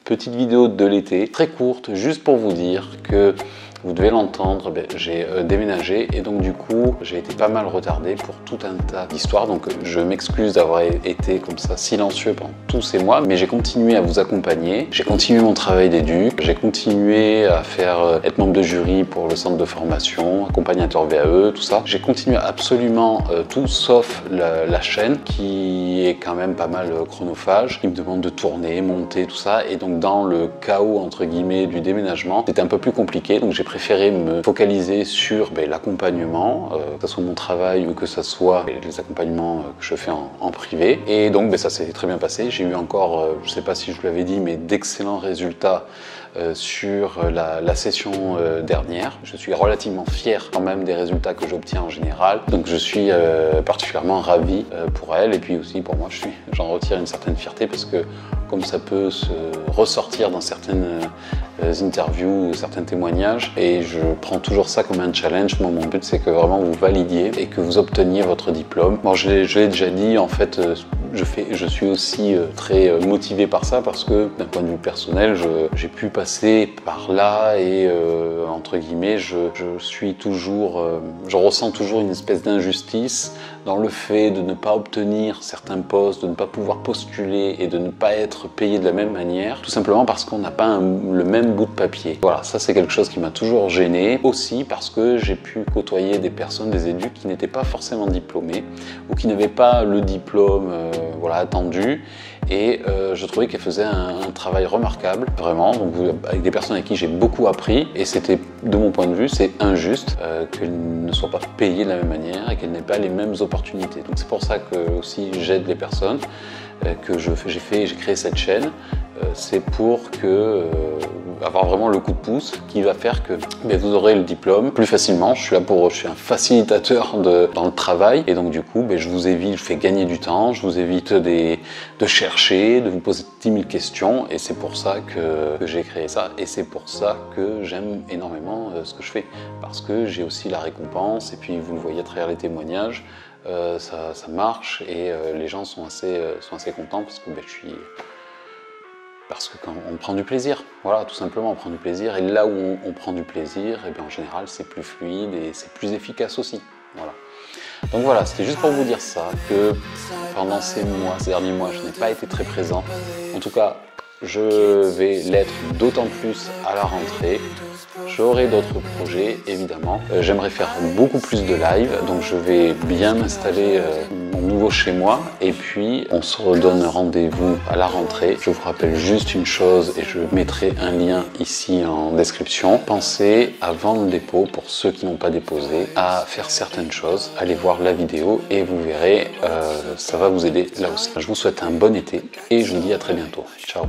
petite vidéo de l'été, très courte, juste pour vous dire que vous devez l'entendre, j'ai déménagé et donc du coup j'ai été pas mal retardé pour tout un tas d'histoires, donc je m'excuse d'avoir été comme ça silencieux pendant tous ces mois, mais j'ai continué à vous accompagner, j'ai continué mon travail d'éduc, j'ai continué à être membre de jury pour le centre de formation, accompagnateur VAE, tout ça. J'ai continué absolument tout sauf la chaîne qui est quand même pas mal chronophage, qui me demande de tourner, monter, tout ça, et donc dans le chaos entre guillemets du déménagement, c'était un peu plus compliqué, donc j'ai préféré me focaliser sur l'accompagnement, que ce soit mon travail ou que ce soit les accompagnements que je fais en privé. Et donc ça s'est très bien passé. J'ai eu encore, je ne sais pas si je vous l'avais dit, mais d'excellents résultats sur la session dernière. Je suis relativement fier quand même des résultats que j'obtiens en général. Donc je suis particulièrement ravi pour elle et puis aussi pour moi. J'en retire une certaine fierté parce que comme ça peut se ressortir dans certaines interviews ou certains témoignages, et je prends toujours ça comme un challenge. Moi, mon but c'est que vraiment vous validiez et que vous obteniez votre diplôme. Bon, je l'ai déjà dit, en fait je suis aussi très motivé par ça parce que d'un point de vue personnel j'ai pu passer par là et entre guillemets je ressens toujours une espèce d'injustice dans le fait de ne pas obtenir certains postes, de ne pas pouvoir postuler et de ne pas être payé de la même manière, tout simplement parce qu'on n'a pas le même bout de papier. Voilà, ça c'est quelque chose qui m'a toujours gêné, aussi parce que j'ai pu côtoyer des personnes, des éducs qui n'étaient pas forcément diplômés ou qui n'avaient pas le diplôme attendu, et je trouvais qu'elles faisaient un travail remarquable, vraiment, donc avec des personnes avec qui j'ai beaucoup appris, et c'était, de mon point de vue, c'est injuste qu'elles ne soient pas payées de la même manière et qu'elles n'aient pas les mêmes opportunités. Donc c'est pour ça que aussi j'aide les personnes, que j'ai créé cette chaîne, c'est pour avoir vraiment le coup de pouce qui va faire que vous aurez le diplôme plus facilement. Je suis un facilitateur dans le travail, et donc du coup je vous évite, je fais gagner du temps, je vous évite de chercher, de vous poser 10 000 questions, et c'est pour ça que j'ai créé ça, et c'est pour ça que j'aime énormément ce que je fais, parce que j'ai aussi la récompense, et puis vous le voyez à travers les témoignages, ça marche, et les gens sont assez contents parce que quand on prend du plaisir, voilà, tout simplement on prend du plaisir, et là où on prend du plaisir, et bien en général c'est plus fluide et c'est plus efficace aussi, voilà. Donc voilà, c'était juste pour vous dire ça, que pendant ces derniers mois, je n'ai pas été très présent. En tout cas, je vais l'être d'autant plus à la rentrée. J'aurai d'autres projets, évidemment. J'aimerais faire beaucoup plus de live, donc je vais bien m'installer mon nouveau chez moi, et puis on se redonne rendez-vous à la rentrée. Je vous rappelle juste une chose, et je mettrai un lien ici en description. Pensez, avant le dépôt, pour ceux qui n'ont pas déposé, à faire certaines choses. Allez voir la vidéo et vous verrez, ça va vous aider là aussi. Je vous souhaite un bon été et je vous dis à très bientôt. Ciao.